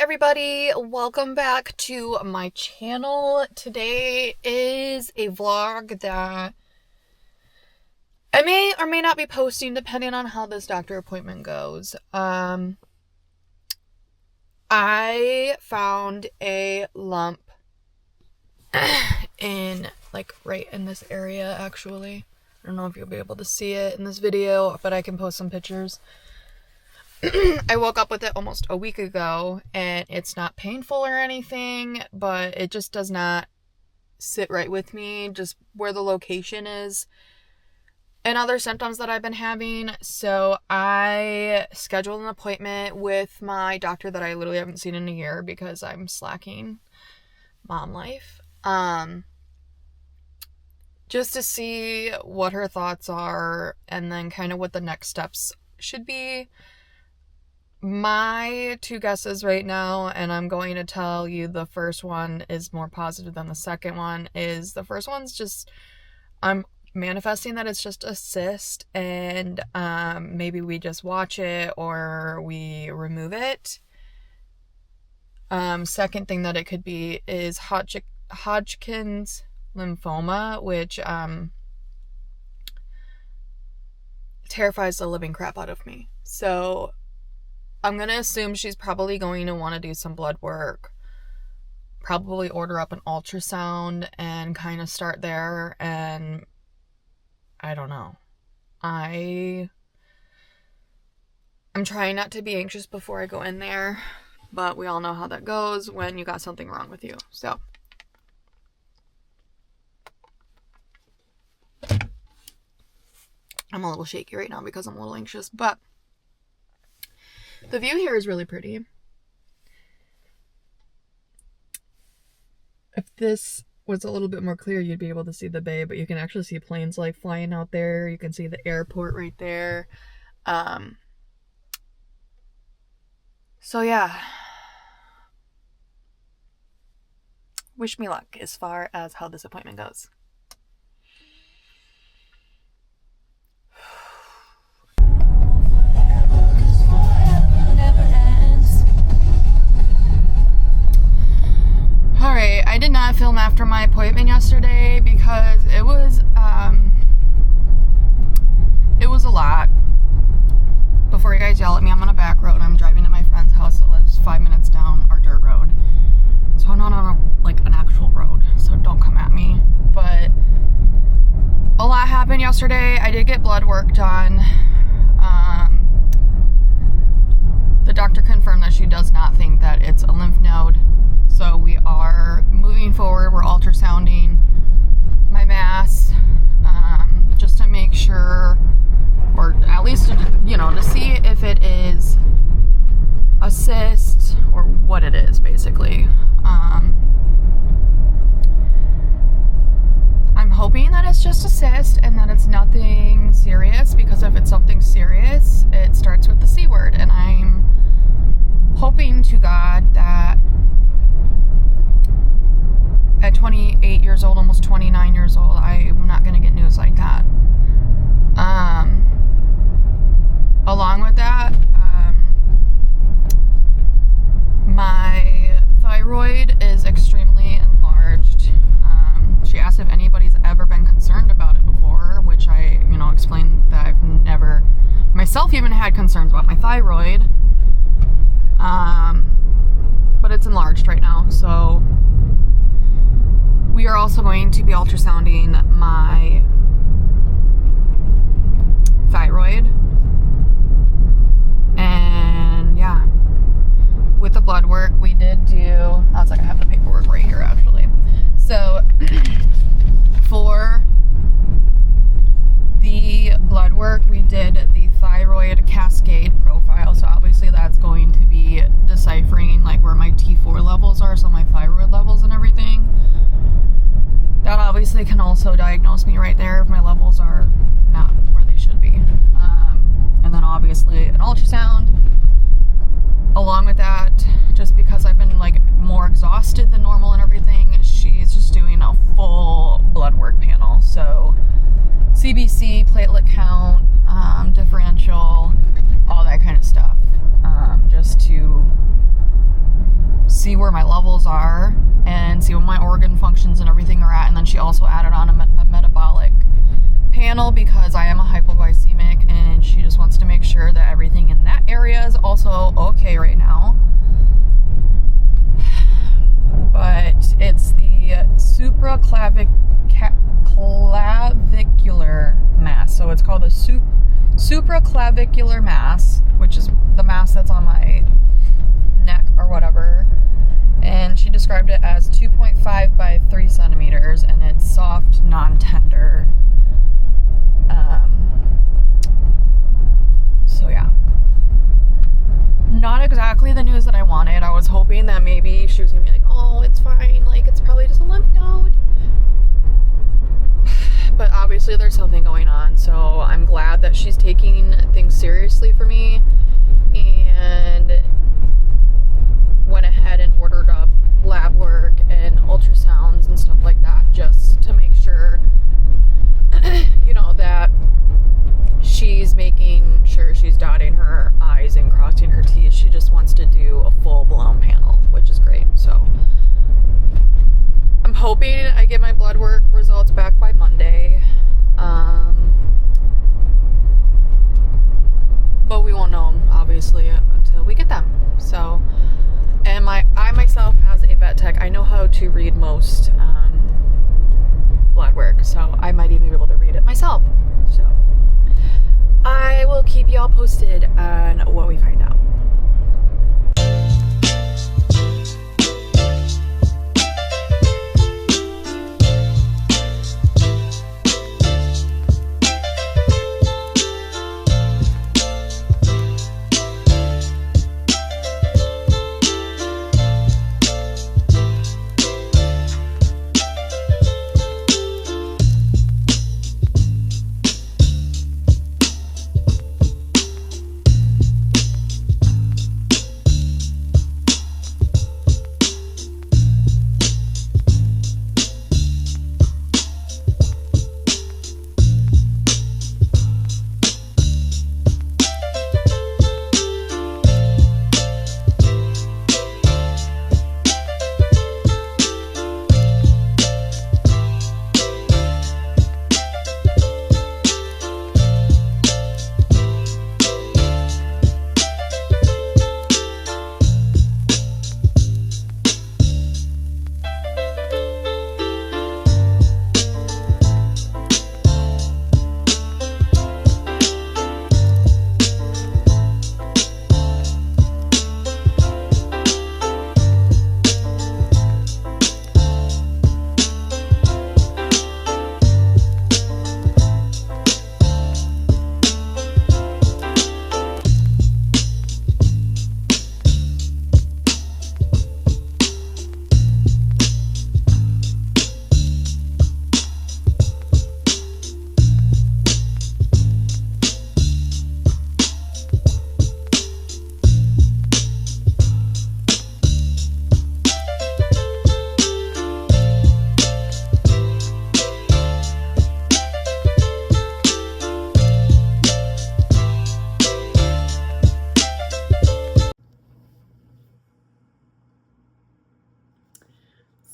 everybody, welcome back to my channel. Today is a vlog that I may or may not be posting depending on how this doctor appointment goes. I found a lump in right in this area actually. I don't know if you'll be able to see it in this video, but I can post some pictures. I woke up with it almost a week ago, and it's not painful or anything, but it just does not sit right with me, just where the location is, and other symptoms that I've been having. So I scheduled an appointment with my doctor that I literally haven't seen in a year because I'm slacking mom life. Just to see what her thoughts are, and then kind of what the next steps should be. My two guesses right now, and I'm going to tell you the first one is more positive than the second one, is the first one's just, I'm manifesting that it's just a cyst, and maybe we just watch it or we remove it. Second thing that it could be is Hodgkin's lymphoma, which terrifies the living crap out of me. So I'm going to assume she's probably going to want to do some blood work, probably order up an ultrasound and kind of start there. And I don't know. I'm trying not to be anxious before I go in there, but we all know how that goes when you got something wrong with you. So I'm a little shaky right now because I'm a little anxious, but the view here is really pretty. If this was a little bit more clear, you'd be able to see the bay, but you can actually see planes flying out there. You can see the airport right there. So yeah. Wish me luck as far as how this appointment goes. Alright, I did not film after my appointment yesterday because it was a lot. Before you guys yell at me, I'm on a back road. I'm driving to my friend's house that lives 5 minutes down our dirt road. So I'm not on an actual road, so don't come at me. But a lot happened yesterday. I did get blood work done. The doctor confirmed that she does not think that it's a lymph node. So we are moving forward. We're ultrasounding my mass, just to make sure, or at least to see if it is a cyst or what it is, basically. I'm hoping that it's just a cyst and that it's nothing serious, because if it's something serious, it starts with the C word, and I'm hoping to God that at 28 years old, almost 29 years old, I'm not going to get news like that. Along with that, my thyroid is extremely enlarged. She asked if anybody's ever been concerned about it before, which I, explained that I've never myself even had concerns about my thyroid. But it's enlarged right now, so we are also going to be ultrasounding my thyroid. And yeah, with the blood work we did do, I have the paperwork right here actually. So for the blood work, we did the thyroid cascade profile. So obviously that's going to be deciphering where my T4 levels are, so my thyroid levels and everything. That obviously can also diagnose me right there if my levels are not where they should be. And then obviously an ultrasound. Along with that, just because I've been more exhausted than normal and everything, she's just doing a full blood work panel. So CBC, platelet count, differential, all that kind of stuff. Just to see where my levels are and see what my organ functions and everything are at. And then she also added on a metabolic panel because I am a hypoglycemic, and she just wants to make sure that everything in that area is also okay right now. But it's the supraclavicular mass. So it's called a supraclavicular mass, which is the mass that's on my neck or whatever. And she described it as 2.5 by 3 centimeters, and it's soft, non-tender. So yeah. Not exactly the news that I wanted. I was hoping that maybe she was gonna be like, oh, it's fine, like it's probably just a lymph node. But obviously there's something going on, so I'm glad that she's taking things seriously for me and went ahead and ordered up lab work and ultrasounds and stuff like that, just to make sure, you know, that she's making sure she's dotting her I's and crossing her T's. She just wants to do a full-blown panel, which is great. So I'm hoping I get my blood work results back by Monday. But we won't know them, obviously, until we get them. So, and I myself, as a vet tech, I know how to read most blood work, so I might even be able to read it myself. So I will keep y'all posted on what we find out.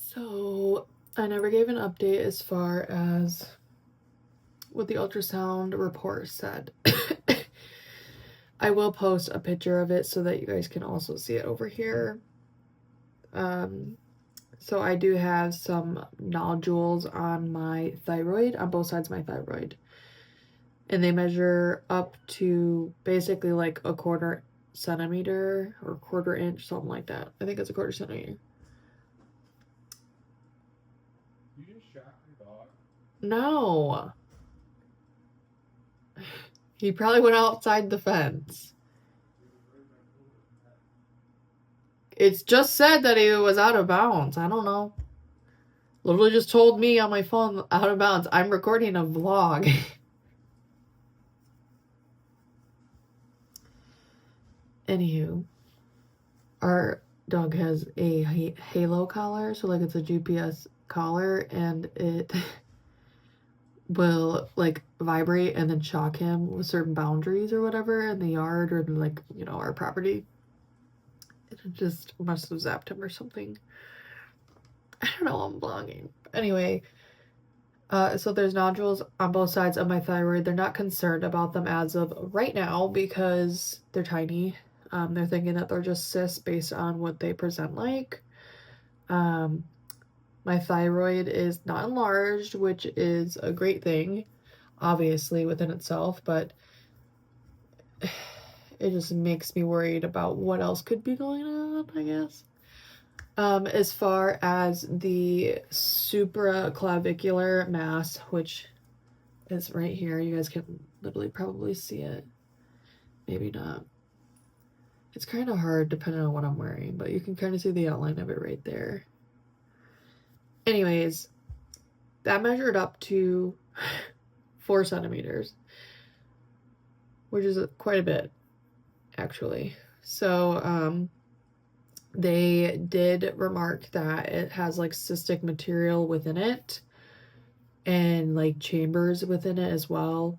So I never gave an update as far as what the ultrasound report said. I will post a picture of it so that you guys can also see it over here. So I do have some nodules on my thyroid, on both sides of my thyroid. And they measure up to basically like a 1/4 centimeter or 1/4 inch, something like that. I think it's a 1/4 centimeter. You just shot your dog? No. He probably went outside the fence. It's just said that he was out of bounds. I don't know. Literally just told me on my phone, out of bounds. I'm recording a vlog. Anywho, our dog has a halo collar, so like it's a GPS collar, and it will like vibrate and then shock him with certain boundaries or whatever in the yard or like, you know, our property. It just must have zapped him or something. I don't know, I'm blogging. Anyway, so there's nodules on both sides of my thyroid. They're not concerned about them as of right now because they're tiny. They're thinking that they're just cysts based on what they present like. My thyroid is not enlarged, which is a great thing, obviously, within itself, but it just makes me worried about what else could be going on, I guess. As far as the supraclavicular mass, which is right here, you guys can literally probably see it. Maybe not. It's kind of hard depending on what I'm wearing, but you can kind of see the outline of it right there. Anyways, that measured up to 4 centimeters, which is quite a bit, actually. So, they did remark that it has like cystic material within it and like chambers within it as well.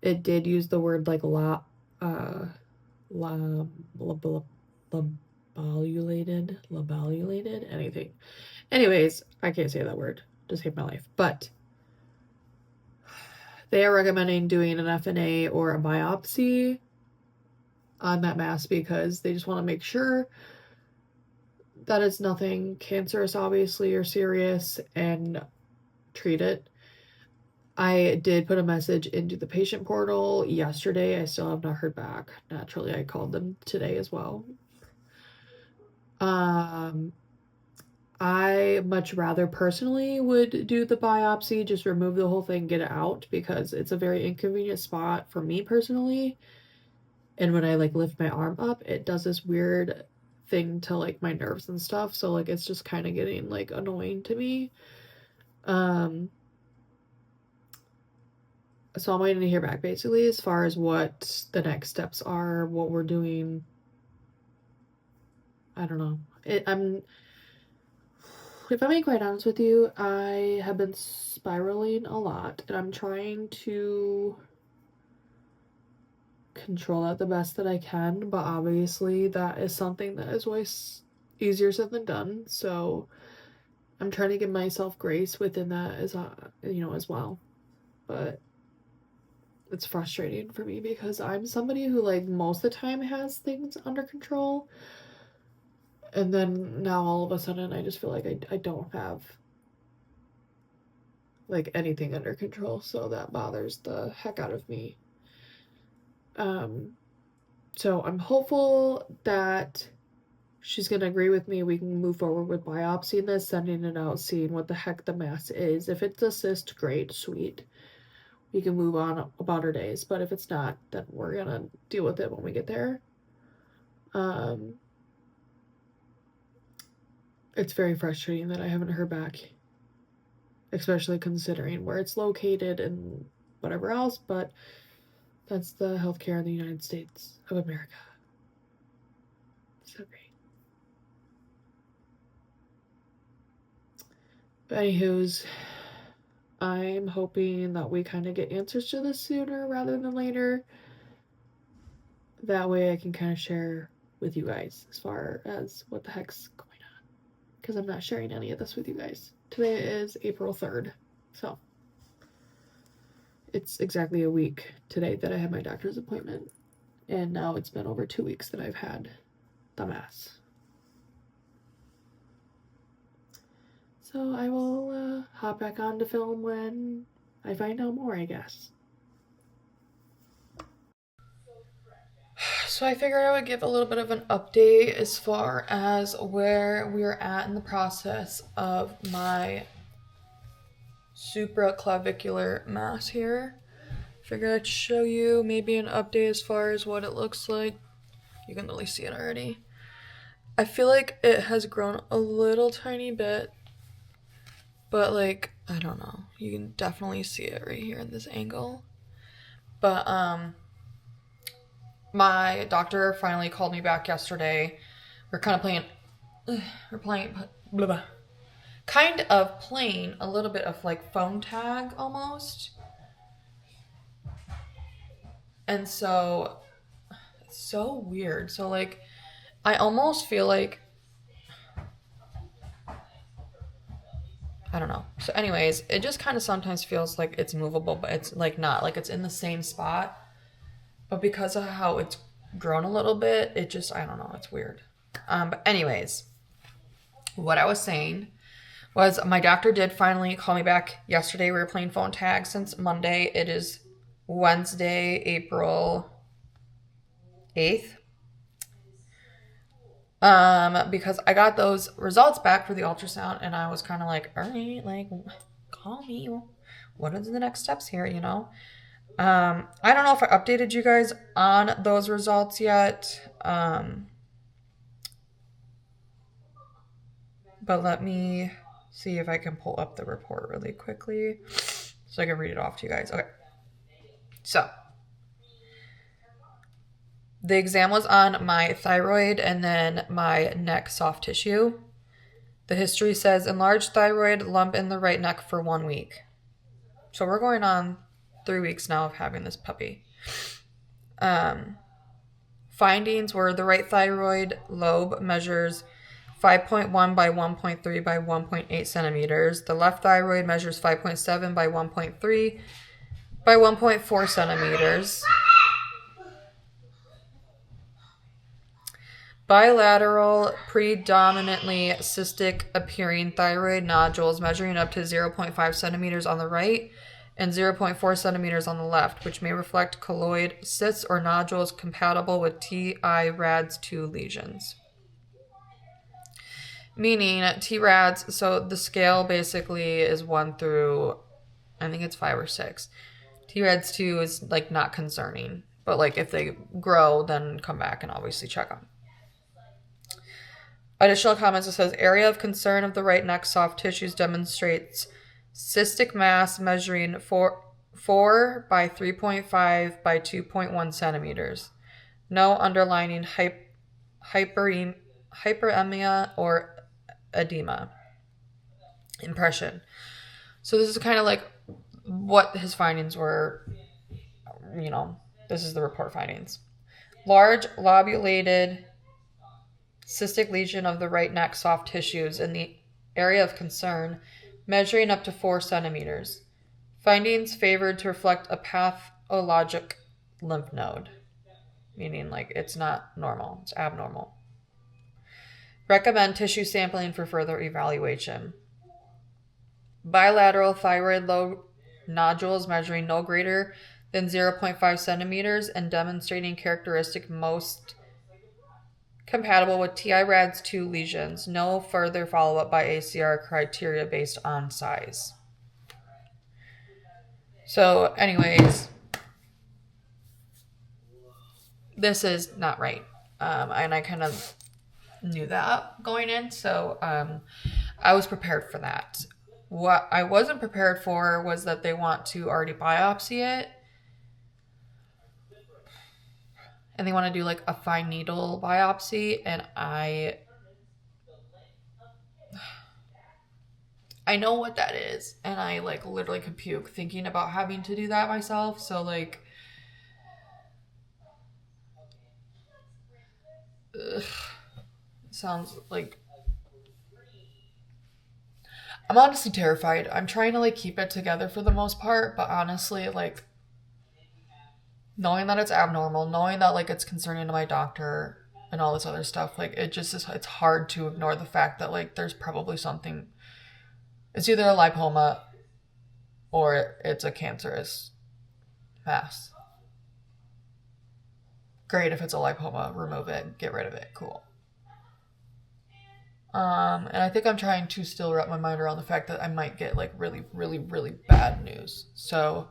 It did use the word like labellulated, anything. Anyways, I can't say that word. Just hate my life. But they are recommending doing an FNA or a biopsy on that mass because they just want to make sure that it's nothing cancerous, obviously, or serious, and treat it. I did put a message into the patient portal yesterday. I still have not heard back. Naturally, I called them today as well. I much rather personally would do the biopsy, just remove the whole thing, get it out, because it's a very inconvenient spot for me personally. And when I like lift my arm up, it does this weird thing to like my nerves and stuff. So like it's just kind of getting like annoying to me. So I'm waiting to hear back basically as far as what the next steps are, what we're doing. I don't know. If I'm being quite honest with you, I have been spiraling a lot and I'm trying to control that the best that I can, but obviously that is something that is always easier said than done. So I'm trying to give myself grace within that as as well. But it's frustrating for me because I'm somebody who like most of the time has things under control, and then now all of a sudden I just feel like I don't have like anything under control, so that bothers the heck out of me. So I'm hopeful that she's gonna agree with me. We can move forward with biopsying this, sending it out, seeing what the heck the mass is. If it's a cyst, great, sweet. We can move on about our days. But if it's not, then we're gonna deal with it when we get there. It's very frustrating that I haven't heard back, especially considering where it's located and whatever else, but that's the healthcare in the United States of America. So great. But anywho's, I'm hoping that we kind of get answers to this sooner rather than later. That way I can kind of share with you guys as far as what the heck's going on. Because I'm not sharing any of this with you guys. Today is April 3rd. So it's exactly a week today that I had my doctor's appointment. And now it's been over 2 weeks that I've had the mass. So I will hop back on to film when I find out more, I guess. So I figured I would give a little bit of an update as far as where we're at in the process of my supraclavicular mass here. Figured I'd show you maybe an update as far as what it looks like. You can really see it already. I feel like it has grown a little tiny bit, but like, I don't know. You can definitely see it right here in this angle. But my doctor finally called me back yesterday. We're kind of playing a little bit of like phone tag almost. And so it's so weird. So like I almost feel like, I don't know. So anyways, it just kind of sometimes feels like it's movable, but it's like not. Like it's in the same spot. But because of how it's grown a little bit, it just, I don't know, it's weird. But anyways, what I was saying was my doctor did finally call me back yesterday. We were playing phone tag since Monday. It is Wednesday, April 8th. Because I got those results back for the ultrasound and I was kind of like, all right, like, call me. What are the next steps here, you know? I don't know if I updated you guys on those results yet. But let me see if I can pull up the report really quickly so I can read it off to you guys. Okay. So the exam was on my thyroid and then my neck soft tissue. The history says enlarged thyroid, lump in the right neck for 1 week. So we're going on 3 weeks now of having this puppy. Findings were the right thyroid lobe measures 5.1 by 1.3 by 1.8 centimeters. The left thyroid measures 5.7 by 1.3 by 1.4 centimeters. Bilateral, predominantly cystic appearing thyroid nodules measuring up to 0.5 centimeters on the right and 0.4 centimeters on the left, which may reflect colloid cysts or nodules compatible with TI-RADS2 lesions. Meaning TI-RADS, so the scale basically is 1 through, I think it's 5 or 6. TI-RADS2 is like not concerning, but like if they grow, then come back and obviously check them. Additional comments, it says area of concern of the right neck soft tissues demonstrates cystic mass measuring 4 by 3.5 by 2.1 centimeters. No underlying hyperemia or edema. Impression. So this is kind of like what his findings were. You know, this is the report findings. Large lobulated cystic lesion of the right neck soft tissues in the area of concern, measuring up to 4 centimeters. Findings favored to reflect a pathologic lymph node, meaning like it's not normal, it's abnormal. Recommend tissue sampling for further evaluation. Bilateral thyroid lobe nodules measuring no greater than 0.5 centimeters and demonstrating characteristic most compatible with TI-RADS2 lesions. No further follow-up by ACR criteria based on size. So anyways, this is not right. And I kind of knew that going in. So I was prepared for that. What I wasn't prepared for was that they want to already biopsy it. And they want to do like a fine needle biopsy. And I know what that is. And I like literally could puke thinking about having to do that myself. So like, sounds like, I'm honestly terrified. I'm trying to like keep it together for the most part. But honestly, like, knowing that it's abnormal, knowing that like it's concerning to my doctor and all this other stuff, like it just is, it's hard to ignore the fact that like there's probably something, it's either a lipoma or it's a cancerous mass. Great if it's a lipoma, remove it, get rid of it, cool. And I think I'm trying to still wrap my mind around the fact that I might get like really, really, really bad news. So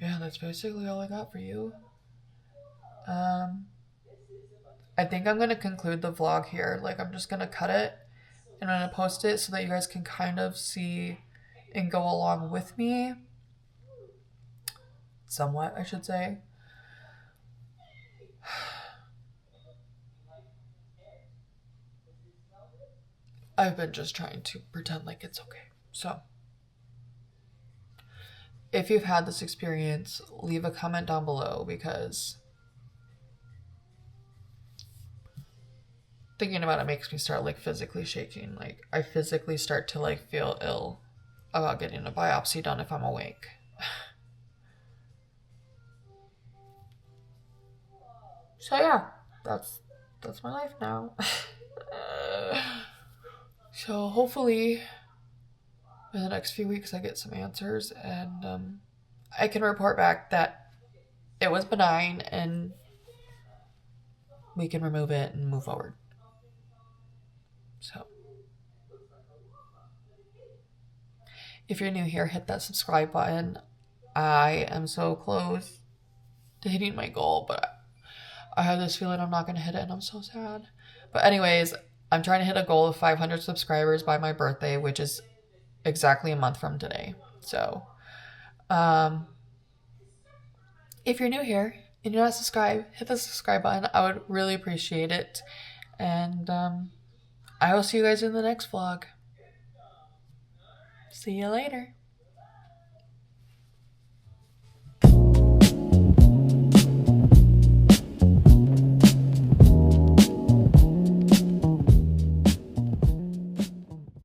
yeah, that's basically all I got for you. I think I'm going to conclude the vlog here. Like, I'm just going to cut it and I'm going to post it so that you guys can kind of see and go along with me. Somewhat, I should say. I've been just trying to pretend like it's okay. So, if you've had this experience, leave a comment down below, because thinking about it makes me start like physically shaking. Like I physically start to like feel ill about getting a biopsy done if I'm awake. So yeah, that's my life now. So hopefully in the next few weeks I get some answers, and I can report back that it was benign and we can remove it and move forward. So if you're new here, hit that subscribe button. I am so close to hitting my goal, but I have this feeling I'm not going to hit it, and I'm so sad. But anyways, I'm trying to hit a goal of 500 subscribers by my birthday, which is exactly a month from today. So, if you're new here and you're not subscribed, hit the subscribe button. I would really appreciate it. And I will see you guys in the next vlog. See you later.